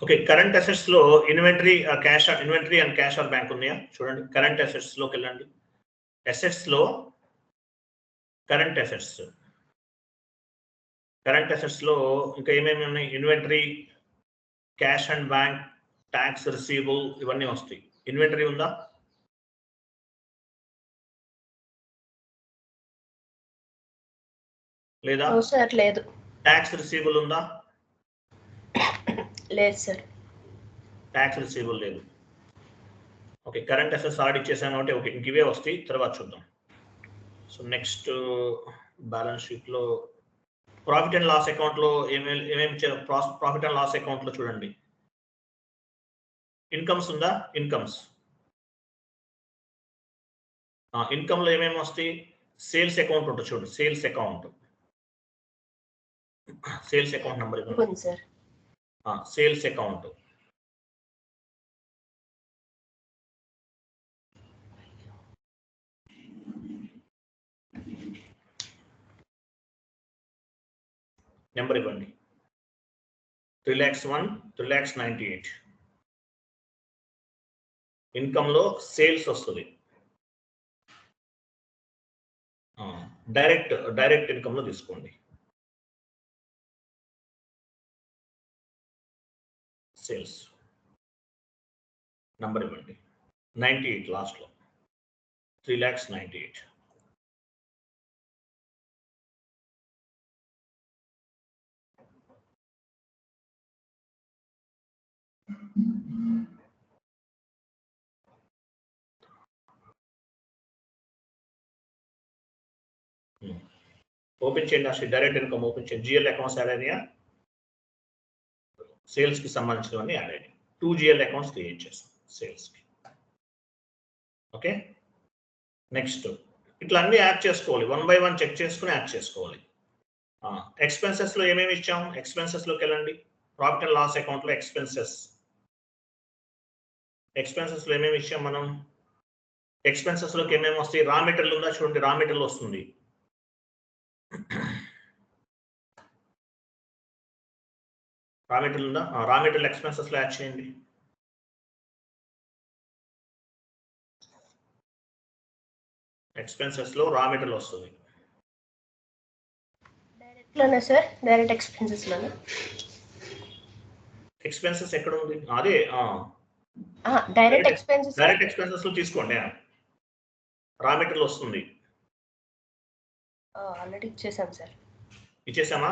ఓకే, కరెంట్ అసెట్స్ లో inventory cash inventory and cash or bank ఉన్నాయా చూడండి. కరెంట్ అసెట్స్ లోకి వెళ్ళండి. అసెట్స్ లో కరెంట్ అసెట్స్ లో ఇంకా ఏమేమి ఉన్నాయి? Inventory, cash and bank, tax receivable, ఇవన్నీ వస్తాయి. ఇన్వెంటరీ ఉందా? లేదా? సార్ లేదు. ట్యాక్స్ రిసీవబుల్ ఉందా? లేదు సార్. ట్యాక్స్ రిసీవబుల్ లేదు. ఓకే, కరెంట్ అసెట్స్ ఆర్డర్ ఇచ్చేసాను అంటే ఓకే, ఇంక ఇవే వస్తాయి, తర్వాత చూద్దాం. సో నెక్స్ట్ బ్యాలెన్స్ షీట్ లో ప్రాఫిట్ అండ్ లాస్ అకౌంట్ లో ఏమేమి ప్రాఫిట్ అండ్ లాస్ అకౌంట్ లో చూడండి. ఇన్కమ్స్ ఉందా? ఇన్కమ్స్ ఇన్కమ్ లో ఏమేమి వస్తాయి? సేల్స్ అకౌంట్ ఉంటుంది చూడండి. సేల్స్ అకౌంట్ నెంబర్ ఇవ్వండి సార్. సేల్స్ అకౌంట్ నెంబర్ ఇవ్వండి. 3,01,00,000 3,98,00,000. ఇన్కమ్ లో సేల్స్ వస్తుంది. డైరెక్ట్ ఇన్కమ్ లో తీసుకోండి. సేల్స్ నంబర్ ఇవ్వండి. 98 లాస్ట్ లో 3,98,00,000. ఓపెన్ చేయండి. అసలు డైరెక్ట్ ఇన్కమ్ ఓపెన్ చేయండి. జిఎల్ అకౌంట్స్ యాడ్ అయినాయా? సేల్స్ కి సంబంధించినవన్నీ యాడ్ అయినాయి. 2 జిఎల్ అకౌంట్స్ క్రియేట్ చేస్తాం సేల్స్ కి. ఓకే, నెక్స్ట్ ఇట్లా అన్ని యాడ్ చేసుకోవాలి. 1 by 1 చెక్ చేసుకుని యాడ్ చేసుకోవాలి. ఎక్స్పెన్సెస్ లో ఏమేమి ఇచ్చాం? ఎక్స్పెన్సెస్ లోకి వెళ్ళండి. ప్రాఫిట్ అండ్ లాస్ అకౌంట్ లో ఎక్స్పెన్సెస్ లో ఏమేమి ఇచ్చాం మనం? ఎక్స్పెన్సెస్ లోకి ఏమేమి వస్తాయి? రా మెటీరియల్ ఉందా చూడండి. రా మెటీరియల్ వస్తుంది. రా మెటీరియల్ ఉందా? రా మెటీరియల్ ఎక్స్పెన్సెస్ లో యాడ్ చేయండి. ఎక్స్పెన్సెస్ లో రా మెటీరియల్ వస్తుంది. డైరెక్ట్ లోనే సార్. డైరెక్ట్ ఎక్స్పెన్సెస్ లోనే. ఎక్స్పెన్సెస్ ఎక్కడ ఉంది? అదే డైరెక్ట్ ఎక్స్పెన్సెస్ లో తీసుకోండి. రా మెటీరియల్ వస్తుంది. ఆల్రెడీ ఇచ్చేసాం సార్. ఇచ్చేసామా?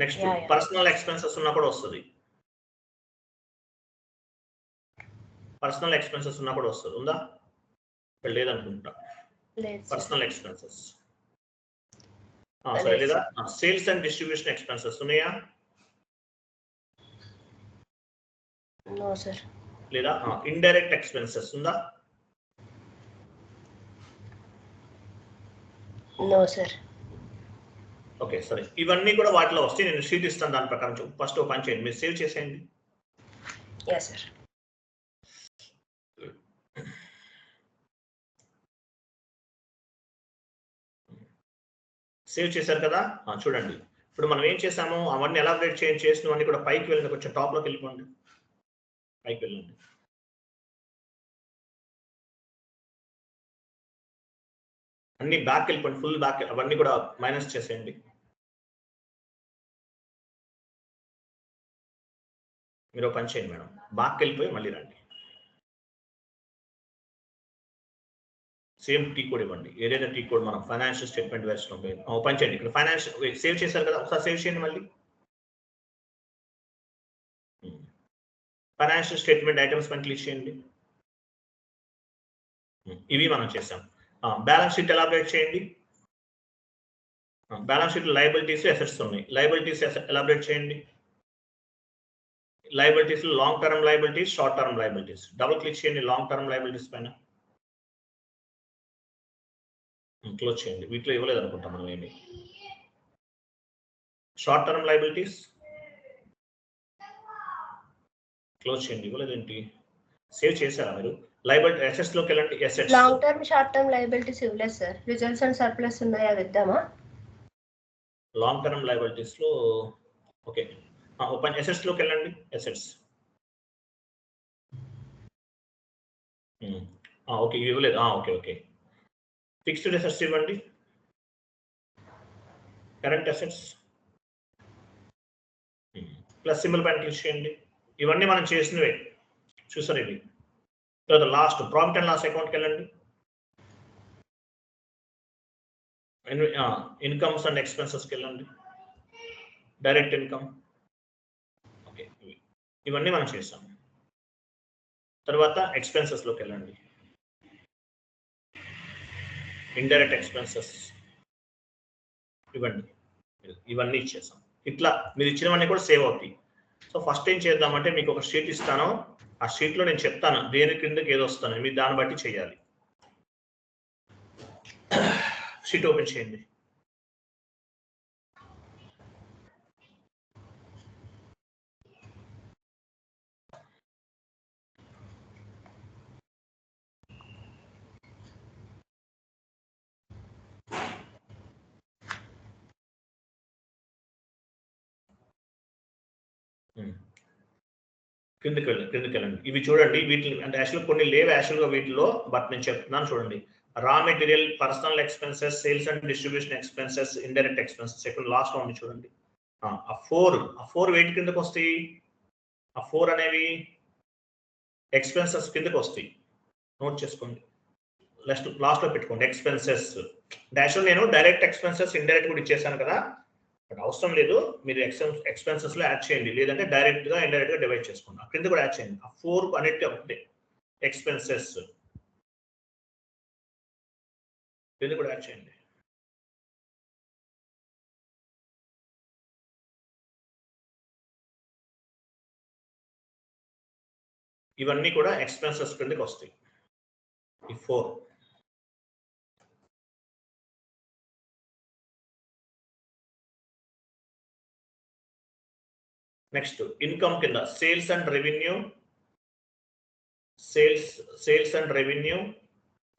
నెక్స్ట్ పర్సనల్ ఎక్స్పెన్సెస్ ఉన్నా కూడా వస్తుంది. పర్సనల్ ఎక్స్పెన్సెస్ ఉన్నా కూడా వస్తుంది. ఉందా? లేదనుకుంటా. పర్సనల్ ఎక్స్పెన్సెస్ సరే. లేదా సేల్స్ అండ్ డిస్ట్రిబ్యూషన్ ఎక్స్పెన్సెస్ ఉన్నాయా? No sir. లేదా ఇండైరెక్ట్ ఎక్స్పెన్సెస్ ఉందా? No sir. ఓకే సరే, ఇవన్నీ కూడా వాటిలో వస్తే నేను షీట్ ఇస్తాను. దాని ప్రకారం ఫస్ట్ పని చేయండి. మీరు సేవ్ చేసేయండి. Yeah sir. సేవ్ చేశారు కదా? చూడండి, ఇప్పుడు మనం ఏం చేసాము, అవన్నీ ఎలాబరేట్ చేసినవన్నీ కూడా పైకి వెళ్ళిన కొంచెం టాప్ లోకి వెళ్ళిపోండి. పైకి వెళ్ళండి. అన్ని బ్యాక్ వెళ్ళిపోండి. Full back. అవన్నీ కూడా మైనస్ చేసేయండి. మీరు పని చేయండి మేడం. బ్యాక్ వెళ్ళిపోయి మళ్ళీ రండి. సేమ్ టీ కోడ్ ఇవ్వండి. ఏదైనా టీ కోడ్ మనం ఫైనాన్షియల్ స్టేట్మెంట్ వెర్షన్ ఓపెన్ చేయండి. ఇక్కడ ఫైనాన్షియల్ సేవ్ చేశారు కదా, ఒకసారి సేవ్ చేయండి మళ్ళీ. ఫైనాన్షియల్ స్టేట్మెంట్ ఐటమ్స్ పని క్లిక్ చేయండి. ఇవి మనం చేసాం. బ్యాలెన్స్ షీట్ ఎలాబరేట్ చేయండి. బ్యాలెన్స్ షీట్ లయబిలిటీస్ అసెట్స్ ఉన్నాయి. లయబిలిటీస్ ఎలాబరేట్ చేయండి. Liabilities long term liabilities, short term liabilities. Double click చేయండి లాంగ్ టర్మ్ లయబిలిటీస్ పైన. క్లోజ్ చేయండి. వీటిలో ఇవ్వలేదు అనుకుంటాం మనం ఏమి. షార్ట్ టర్మ్ లయబిలిటీస్ క్లోజ్ చేయండి. ఇవ్వలేదేంటి? సేవ్ చేశారా మీరు? లయబిలిటీ అసెట్స్ లోకి వెళ్ళండి. Assets long term short term liabilities ఇవ్వలేదు సార్. రిజల్ట్స్ అండ్ సర్ప్లస్ ఉన్నాయి, అవి ఇద్దామా? లాంగ్ టర్మ్ లయబిలిటీస్ లో ఓకే ఓపెన్ అసెట్స్ లోకి వెళ్ళండి. అసెట్స్ ఓకే ఇవ్వలేదు. ఓకే ఓకే ఫిక్స్డ్ అసెట్స్ ఇవ్వండి. కరెంట్ అసెట్స్ ప్లస్ సింబల్ పైన క్లిక్ చేయండి. ఇవన్నీ మనం చేసినవే చూసారు ఇవి. తర్వాత లాస్ట్ ప్రాఫిట్ అండ్ లాస్ అకౌంట్కి వెళ్ళండి. ఇన్కమ్స్ అండ్ ఎక్స్పెన్సెస్కి వెళ్ళండి. డైరెక్ట్ ఇన్కమ్ ఓకే ఇవన్నీ మనం చేసాం. తర్వాత ఎక్స్పెన్సెస్లోకి వెళ్ళండి. ఇండైరెక్ట్ ఎక్స్పెన్సెస్ ఇవ్వండి. ఇవన్నీ ఇచ్చేసాం. ఇట్లా మీరు ఇచ్చినవన్నీ కూడా సేవ్ అవుతాయి. సో ఫస్ట్ ఏం చేద్దామంటే మీకు ఒక షీట్ ఇస్తాను. ఆ షీట్లో నేను చెప్తాను దేని కిందకి ఏదో వస్తాను, మీరు దాన్ని బట్టి చేయాలి. షీట్ ఓపెన్ చేయండి. కిందకి వెళ్ళండి. ఇవి చూడండి. వీటిని అంటే యాక్చువల్గా కొన్ని లేవు యాక్చువల్గా వీటిలో, బట్ నేను చెప్తున్నాను చూడండి. Raw material, personal expenses, sales and distribution expenses, indirect expenses ఇక్కడ లాస్ట్ లో ఉంది చూడండి. ఆ ఫోర్ వెయిట్ కిందకి వస్తాయి. ఆ 4 అనేవి ఎక్స్పెన్సెస్ కిందకి వస్తాయి. నోట్ చేసుకోండి. లాస్ట్ లో పెట్టుకోండి ఎక్స్పెన్సెస్. డాష్ నేను డైరెక్ట్ ఎక్స్పెన్సెస్ ఇండైరెక్ట్ కూడా ఇచ్చేసాను కదా, బట్ అవసరం లేదు. మీరు ఎక్స్పెన్సెస్ లో యాడ్ చేయండి, లేదంటే డైరెక్ట్ గా ఇండైరెక్ట్ గా డివైడ్ చేసుకోండి. కింద కూడా యాడ్ చేయండి. ఆ 4 అన్నిటి ఒకటే ఎక్స్పెన్సెస్ కింద కూడా యాడ్ చేయండి. ఇవన్నీ కూడా ఎక్స్పెన్సెస్ కిందకి వస్తాయి. ఈ 4 నెక్స్ట్ ఇన్కమ్ కింద sales and revenue,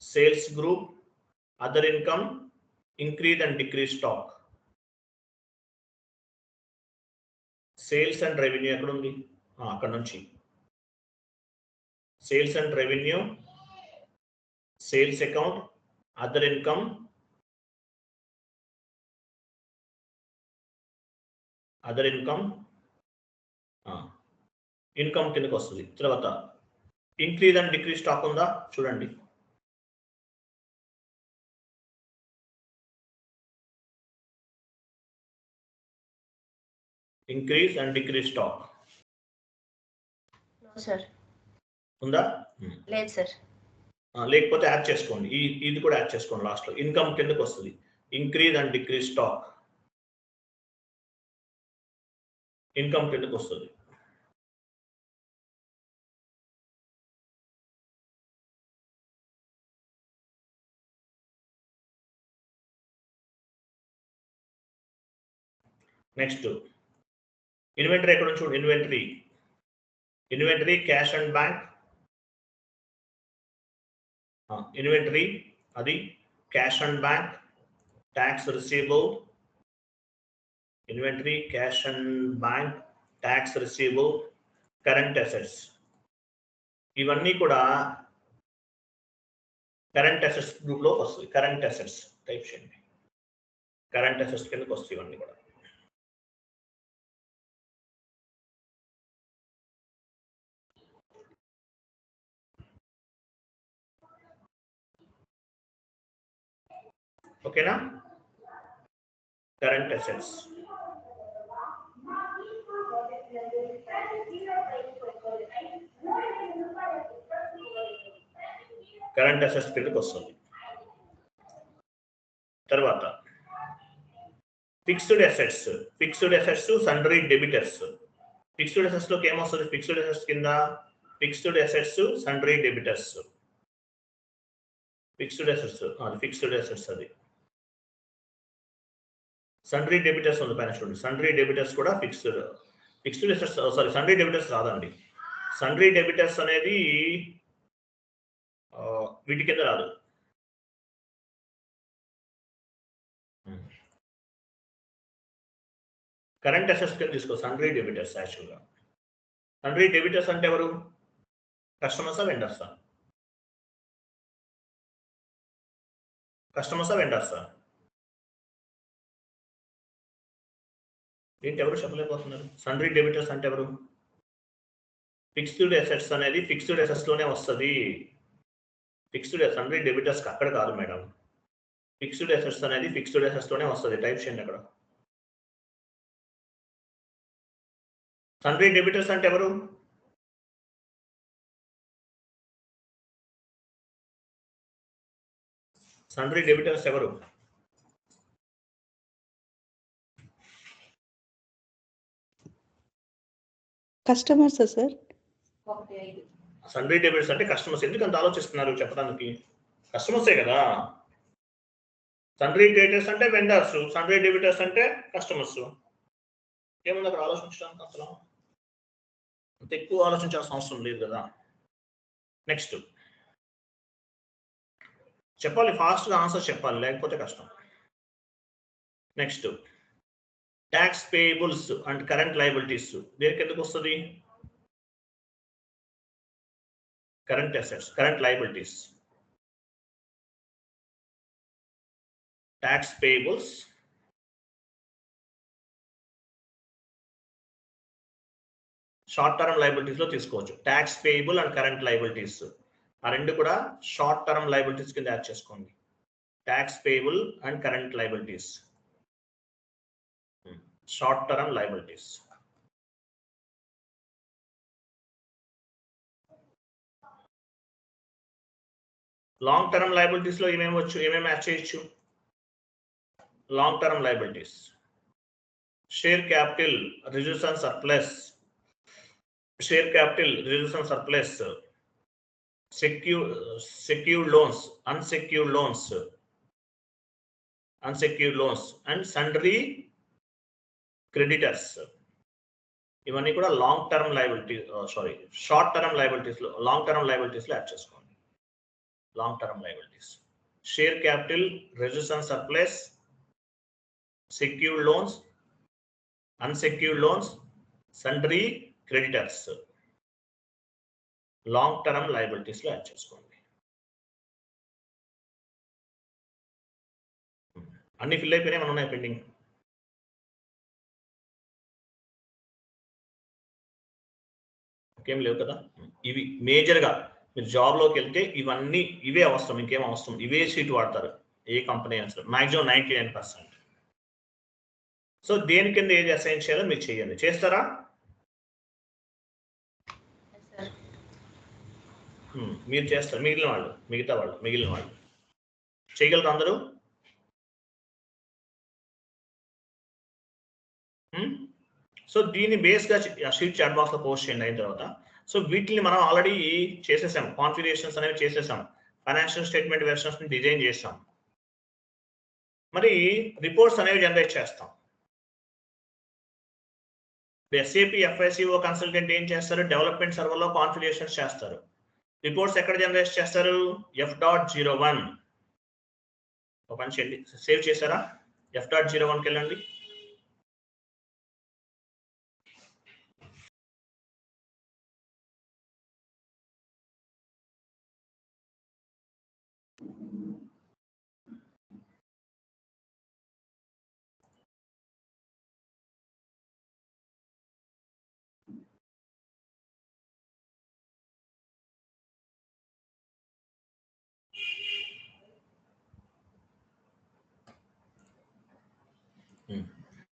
sales group, other income, increase and decrease stock. Sales and revenue ఎక్కడ ఉంది? అక్కడ నుంచి sales and revenue, sales account, other income, income కిందకి వస్తుంది. తర్వాత ఇంక్రీజ్ అండ్ డిక్రీజ్ స్టాక్ ఉందా చూడండి. ఇంక్రీజ్ అండ్ డిక్రీజ్ స్టాక్ ఉందా? లేదు సార్. లేకపోతే యాడ్ చేసుకోండి. ఇది కూడా యాడ్ చేసుకోండి. లాస్ట్ లో ఇన్కమ్ కిందకి వస్తుంది. Increase and decrease stock income కిందకి వస్తుంది. నెక్స్ట్ ఇన్వెంటరీ ఎక్కడ నుంచి చూడండి. Inventory cash and bank. Inventory అది cash and bank, tax receivable. Inventory cash and bank, tax receivable, current assets. ఇవన్నీ కూడా కరెంట్ అసెట్స్ గ్రూప్ లో వస్తుంది. కరెంట్ అసెట్స్ టైప్ చేయండి. కరెంట్ అసెట్స్ కిందకి వస్తాయి ఇవన్నీ కూడా. ఓకేనా? కరెంట్ అసెట్స్ కిందకి వస్తుంది. తర్వాత fixed assets, sundry debtors. Fixed assets లోకి ఏమొస్తుంది? ఫిక్స్డ్ అసెట్స్ కింద fixed assets, sundry debtors. Fixed assets అది సండ్రీ డెబిటర్స్ ఉంది పైన చూడండి. సండ్రీ డెబిటర్స్ కూడా ఫిక్స్డ్ అసెట్స్. సండ్రీ డెబిటర్స్ రాదండి. సండ్రీ డెబిటర్స్ అనేది వీటి కింద రాదు. కరెంట్ అసెట్స్ కింద తీసుకో సన్రీ డెబిటర్స్. యాక్చువల్గా సన్రీ డెబిటర్స్ అంటే ఎవరు? కస్టమర్సా వెండర్సా? కస్టమర్సా వెండర్సా? ఏంటి ఎవరు చెప్పలేకపోతున్నారు? సన్రీ డెబిటర్స్ అంటే ఎవరు? ఫిక్స్డ్ అసెట్స్ అనేది ఫిక్స్డ్ అసెట్స్ లోనే వస్తుంది. ఫిక్స్డ్ సన్రీ డెబిటర్స్ అక్కడ కాదు మేడం. ఫిక్స్డ్ అసెట్స్ అనేది ఫిక్స్డ్ అసెట్స్ లోనే వస్తుంది. టైప్ చేయండి అక్కడ. సన్రీ డెబిటర్స్ అంటే ఎవరు? సన్రీ డెబిటర్స్ ఎవరు? Customers sir. సన్రీ డెబిటర్స్ అంటే కస్టమర్స్. ఎందుకు అంత ఆలోచిస్తున్నారు చెప్పడానికి? కస్టమర్సే కదా. సన్రీ డెబిటర్స్ అంటే వెండర్స్, సన్రీ డెబిటర్స్ అంటే కస్టమర్స్. ఏముంది అక్కడ ఆలోచించడానికి? అసలు అంత ఎక్కువ ఆలోచించాల్సిన అవసరం లేదు కదా. నెక్స్ట్ చెప్పాలి, ఫాస్ట్గా ఆన్సర్ చెప్పాలి, లేకపోతే కష్టం. Next tax payables and current liabilities దేనికి ఎందుకు వస్తుంది? Current assets, current liabilities. Tax payables short term liabilities లో తీసుకోవచ్చు. Tax payable and current liabilities ఆ రెండు కూడా షార్ట్ టర్మ్ లయబిలిటీస్ కింద యాడ్ చేసుకోండి. Tax payable and current liabilities, short term liabilities. Long term liabilities లో ఏమేమి యాడ్ చేయొచ్చు? Long term liabilities share capital, reserves and surplus, share capital, reserves and surplus, secured loans, unsecured loans and sundry creditors. ఇవన్నీ కూడా long term liability short term liabilities లో, long term liabilities లో add చేసుకోండి. Long term liabilities share capital, reserves and surplus, secured loans, unsecured loans, సన్రీ creditors long term liabilities లో add చేసుకోండి. అన్ని fill అయిపోయినాయి, మనం ఉన్నాయి పెండింగ్. ఇంకేం లేవు కదా. ఇవి మేజర్గా మీరు జాబ్లోకి వెళ్తే ఇవన్నీ ఇవే అవసరం, ఇంకేం అవసరం. ఇవే షీట్ వాడతారు ఏ కంపెనీ అయినా మ్యాక్సిమం 99%. సో దేని కింద ఏది అసైన్ చేయాలో మీరు చేయండి. చేస్తారా? మీరు చేస్తారు, మిగతా వాళ్ళు చేయగలరు అందరూ? సో దీన్ని బేస్గా షీట్ చాట్ బాక్స్ లో పోస్ట్ చేయండి అయిన తర్వాత. సో వీటిని మనం ఆల్రెడీ చేసేసాం, కాన్ఫిగరేషన్స్ అనేవి చేసేసాం, ఫైనాన్షియల్ స్టేట్మెంట్ వెర్షన్స్ ని డిజైన్ చేసాం. మరి రిపోర్ట్స్ అనేవి జనరేట్ చేస్తాం. SAP FICO కన్సల్టెంట్ ఏం చేస్తారు? డెవలప్మెంట్ సర్వర్ లో కాన్ఫిగరేషన్స్ చేస్తారు. రిపోర్ట్స్ ఎక్కడ జనరేట్ చేస్తారు? F.01. ఒక పని చేయండి, సేవ్ చేశారా? F.01కి వెళ్ళండి.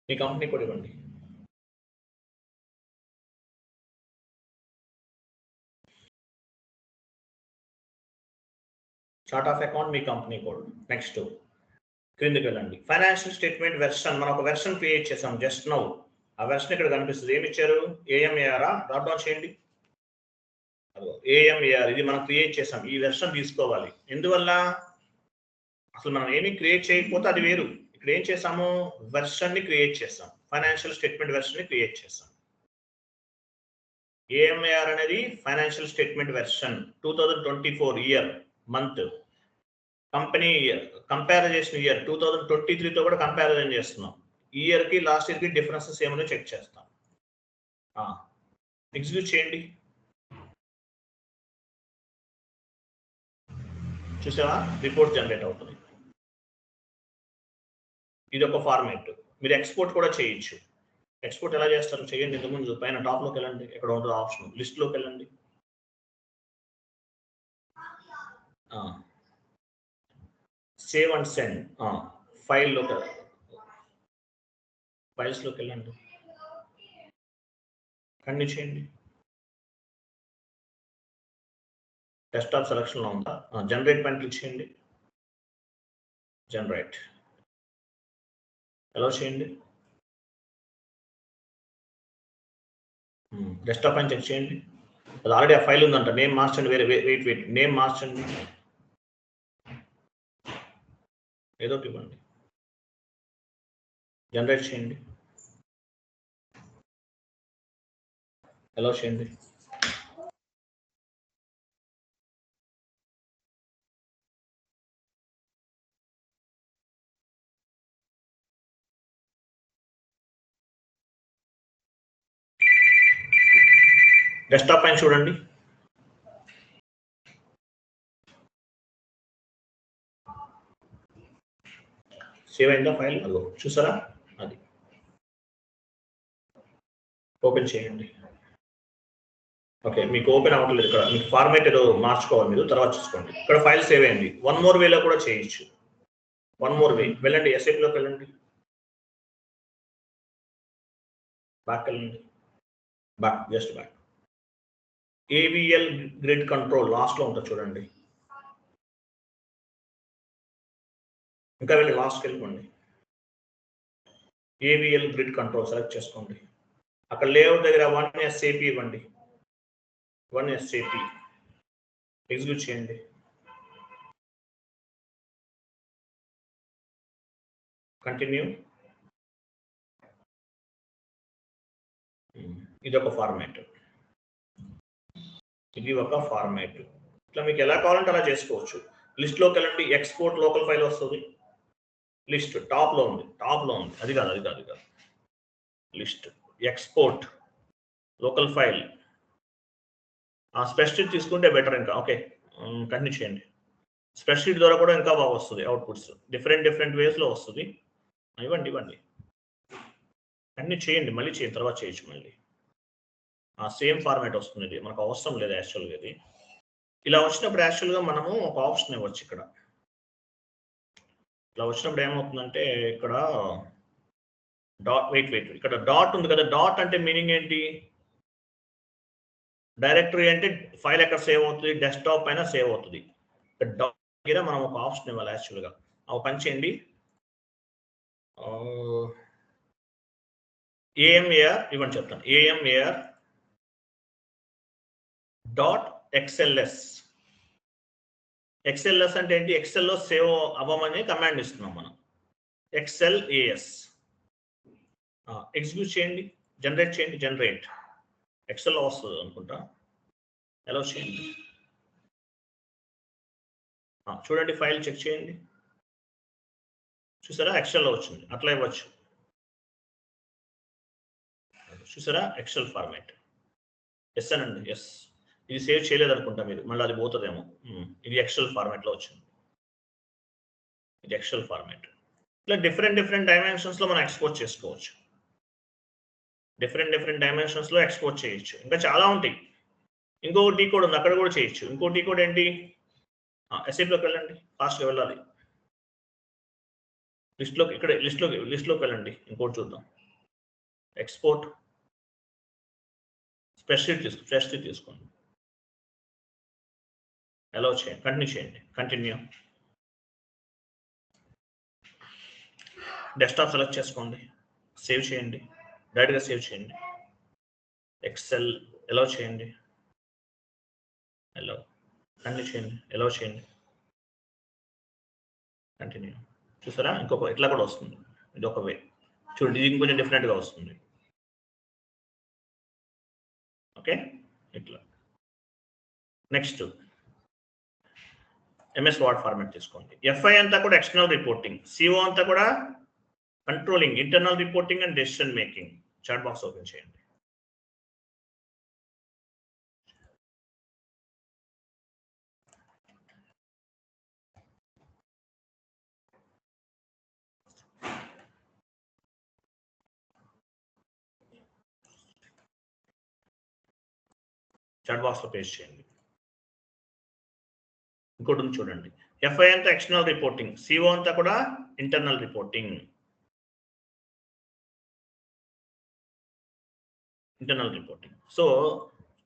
మీ కంపెనీ కూడా ఇవ్వండి. Chart of account me company code. Next క్రిందికి వెళ్ళండి. ఫైనాన్షియల్ స్టేట్మెంట్ వెర్షన్, మనం ఒక వెర్షన్ క్రియేట్ చేసాం జస్ట్ నౌ. ఆ వెర్షన్ ఇక్కడ కనిపిస్తుంది. ఏమి ఇచ్చారు? AMAR. డ్రాప్ డౌన్ చేయండి. AMAR ఇది మనం క్రియేట్ చేసాం. ఈ వెర్షన్ తీసుకోవాలి. ఎందువల్ల? అసలు మనం ఏమి క్రియేట్ చేయకపోతే అది వేరు. ఇక్కడ ఏం చేసాము? వెర్షన్ ని క్రియేట్ చేసాం, ఫైనాన్షియల్ స్టేట్మెంట్ వెర్షన్ ని క్రియేట్ చేసాం. AMAR అనేది financial statement version 2024 year month, company comparison year 2023 తో కూడా కంపారిజన్ చేస్తున్నాం. ఈ ఇయర్ కి లాస్ట్ ఇయర్ కి డిఫరెన్సెస్ ఏమైనా చెక్ చేస్తాం. ఎగ్జిక్యూట్ చేయండి. చూసావా, రిపోర్ట్ జనరేట్ అవుతుంది. ఇది ఒక ఫార్మాట్. మీరు ఎక్స్పోర్ట్ కూడా చేయొచ్చు. ఎక్స్పోర్ట్ ఎలా చేస్తారు చేయండి. ఇంతకుముందు పైన టాప్ లోకి వెళ్ళండి, ఎక్కడ ఉంటుంది ఆప్షన్, లిస్ట్ లోకి వెళ్ళండి. సేవ్ అండ్ సెండ్, ఫైల్ లోకి, ఫైల్స్ లోకి వెళ్ళండి, కంటిన్యూ చేయండి. డెస్క్టాప్ సెలక్షన్ లో ఉందా? జనరేట్ పైన క్లిక్ చేయండి. జనరేట్ ఎలా చేయండి. డెస్క్టాప్ పైన చెక్ చేయండి. అది ఆల్రెడీ ఆ ఫైల్ ఉందంట. నేమ్ మార్చండి. వేరే వెయిట్ నేమ్ మార్చండి, ఏదో ఒకటి ఇవ్వండి. జనరేట్ చేయండి. ఎలా చేయండి. డెస్క్టాప్ పైన చూడండి. సేవ్ అయిందా ఫైల్? అదో చూసారా, అది ఓపెన్ చేయండి. ఓకే, మీకు ఓపెన్ అవ్వట్లేదు. ఇక్కడ మీకు ఫార్మేట్ ఏదో మార్చుకోవాలి, మీరు తర్వాత చూసుకోండి. ఇక్కడ ఫైల్ సేవ్ అయింది. వన్ మోర్ వేలో కూడా చేయొచ్చు. వన్ మోర్ వే వెళ్ళండి, ఎస్ఏపీలోకి వెళ్ళండి, బ్యాక్ వెళ్ళండి, back, just back. AVL grid control last లో ఉంటుంది చూడండి. ఇంకా వెళ్ళి లాస్ట్కి వెళ్ళిపోండి. ఏవిఎల్ గ్రిడ్ కంట్రోల్ సెలెక్ట్ చేసుకోండి. అక్కడ లేఅవుట్ దగ్గర 1 SAP ఇవ్వండి. 1 SAP ఎగ్జిక్యూట్ చేయండి. కంటిన్యూ. ఇది ఒక ఫార్మాట్, ఇది ఒక ఫార్మాట్. ఇట్లా మీకు ఎలా కావాలంటే అలా చేసుకోవచ్చు. లిస్ట్లోకి వెళ్ళండి, ఎక్స్పోర్ట్ లోకల్ ఫైల్ వస్తుంది. లిస్ట్ టాప్ లో ఉంది, అది కాదు. List export local file. Spreadsheet తీసుకుంటే బెటర్ ఇంకా. ఓకే, కంటిన్యూ చేయండి. స్ప్రెడ్షీట్ ద్వారా కూడా ఇంకా బాగా వస్తుంది అవుట్పుట్స్. డిఫరెంట్ వేస్లో వస్తుంది. ఇవ్వండి. కంటిన్యూ చేయండి, మళ్ళీ చేయండి, తర్వాత చేయొచ్చు మళ్ళీ. సేమ్ ఫార్మాట్ వస్తుంది. ఇది మనకు అవసరం లేదు యాక్చువల్గా. ఇది ఇలా వచ్చినప్పుడు యాక్చువల్గా మనము ఒక ఆప్షన్ ఇవ్వచ్చు. ఇక్కడ ఇలా వచ్చినప్పుడు ఏమవుతుందంటే ఇక్కడ వెయిట్ ఇక్కడ డాట్ ఉంది కదా. డాట్ అంటే మీనింగ్ ఏంటి? డైరెక్టరీ అంటే ఫైల్ ఎక్కడ సేవ్ అవుతుంది, డెస్క్టాప్ పైన సేవ్ అవుతుంది. డాట్ దగ్గర మనం ఒక ఆప్షన్ ఇవ్వాలి యాక్చువల్గా. పని చేయండి. AMAR ఇవ్వండి, చెప్తాను. AMAR dot XLS. XLS అంటే ఏంటి? ఎక్సెల్లో సేవ్ అవ్వమని కమాండ్ ఇస్తున్నాం మనం. XLAS ఎగ్జిక్యూట్ చేయండి, జనరేట్ చేయండి. జనరేట్ ఎక్సెల్లో వస్తుంది అనుకుంటా. ఎలా చేయండి చూడండి, ఫైల్ చెక్ చేయండి. చూసారా, ఎక్సెల్లో వచ్చింది. అట్లా ఇవ్వచ్చు. చూసారా, ఎక్సెల్ ఫార్మాట్. ఎస్ అనండి. ఎస్, ఇది సేవ్ చేయలేదు అనుకుంటా మీరు, మళ్ళీ అది పోతుందేమో. ఇది ఎక్సెల్ ఫార్మాట్లో వచ్చింది. ఇది ఎక్సెల్ ఫార్మాట్. ఇట్లా డిఫరెంట్ డైమెన్షన్స్లో మనం ఎక్స్పోర్ట్ చేసుకోవచ్చు. డిఫరెంట్ డైమెన్షన్స్లో ఎక్స్పోర్ట్ చేయొచ్చు. ఇంకా చాలా ఉంటాయి. ఇంకో టీ కోడ్ ఉంది, అక్కడ కూడా చేయొచ్చు. ఇంకో టీ కోడ్ ఏంటి? ఎస్ఏపీలోకి వెళ్ళండి, ఫాస్ట్గా వెళ్ళాలి. లిస్ట్లోకి వెళ్ళండి. ఇంకోటి చూద్దాం. ఎక్స్పోర్ట్ స్ప్రెడ్షీట్ తీసుకోండి. ఎలా చేయండి, కంటిన్యూ చేయండి. కంటిన్యూ. డెస్క్టాప్ సెలెక్ట్ చేసుకోండి, సేవ్ చేయండి, డైరెక్ట్గా సేవ్ చేయండి. ఎక్సెల్ ఎలా చేయండి, కంటిన్యూ చేయండి. ఎలా చేయండి, కంటిన్యూ. చూసారా, ఇంకొక ఇట్లా కూడా వస్తుంది. ఇది ఒక వే. చూడండి, ఇది ఇంకొంచెం డిఫరెంట్గా వస్తుంది. ఓకే, ఇట్లా. నెక్స్ట్ ఎంఎస్ వర్డ్ ఫార్మాట్ తీసుకోండి. ఎఫ్ఐ అంతా కూడా ఎక్స్టర్నల్ రిపోర్టింగ్, సిఓ అంతా కూడా controlling, internal reporting and decision making. Chat box open చేయండి. చాట్ బాక్స్ లో పేస్ట్ చేయండి. ఇంకోటి చూడండి, ఎఫ్ఐ అంతా ఎక్స్టర్నల్ రిపోర్టింగ్, సిఓ అంతా కూడా ఇంటర్నల్ రిపోర్టింగ్. సో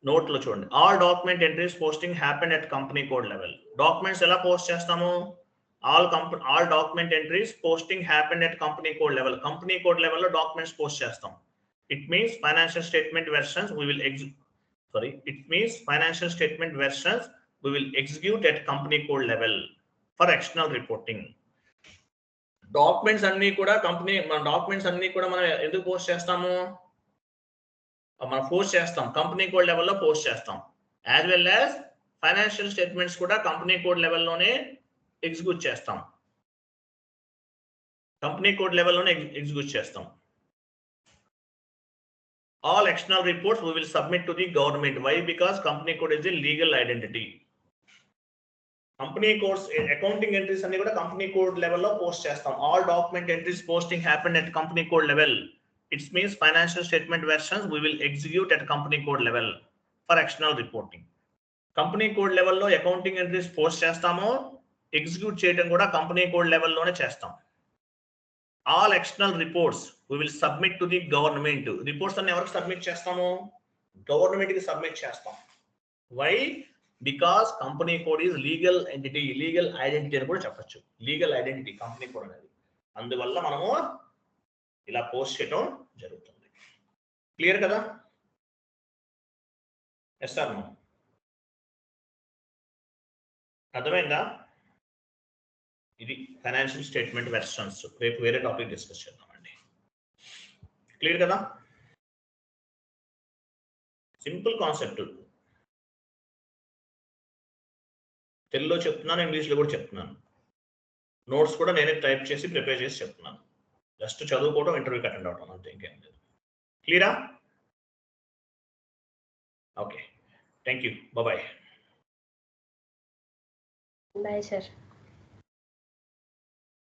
నోట్ లో చూడండి, all document entries posting happen at company code level. Documents ఎలా పోస్ట్ చేస్తాము? All document entries posting happen at company code level. Company code లెవెల్లో డాక్యుమెంట్స్ పోస్ట్ చేస్తాం. It means financial statement versions we will execute at company code level for external reporting. Documents అన్ని కూడా మనం ఎందుకు post చేస్తాము? మనం post చేస్తాం company code లెవెల్లో పోస్ట్ చేస్తాం. As well as financial statements కూడా కంపెనీ కోడ్ లెవెల్లోనే ఎగ్జిక్యూట్ చేస్తాం. All external reports we will submit to the government. Why? Because company code is a legal identity. Company codes, accounting entries అన్ని కూడా company code లెవెల్లో post చేస్తాం. All document entries posting happen at company code level. It's means financial statement versions we will execute at company code level for external reporting. Company code లెవెల్లో accounting entries post చేస్తాము, execute చేయడం కూడా company code లెవెల్లోనే చేస్తాం. All external reports we will submit to the government. Reports అన్ని ఎవరికి submit చేస్తాము? Government కి సబ్మిట్ చేస్తాం. Why? Because company code is legal entity, legal identity అని కూడా చెప్పచ్చు. లీగల్ ఐడెంటిటీ కంపెనీ కోడ్ అనేది, అందువల్ల మనము ఇలా పోస్ట్ చేయడం జరుగుతుంది. క్లియర్ కదా? ఎస్ సార్, అర్థమైందా? ఇది ఫైనాన్షియల్ స్టేట్మెంట్ వెర్షన్స్. రేపు వేరే టాపిక్ డిస్కస్ చేద్దామండి. క్లియర్ కదా? Simple concept. తెలుగులో చెప్తున్నాను, ఇంగ్లీష్లో కూడా చెప్తున్నాను. నోట్స్ కూడా నేనే టైప్ చేసి ప్రిపేర్ చేసి చెప్తున్నాను. జస్ట్ చదువుకోవడం, ఇంటర్వ్యూకి అటెండ్ అవడం అంతే, ఇంకేం లేదు. క్లియరా? Okay, thank you, bye. Bye sir.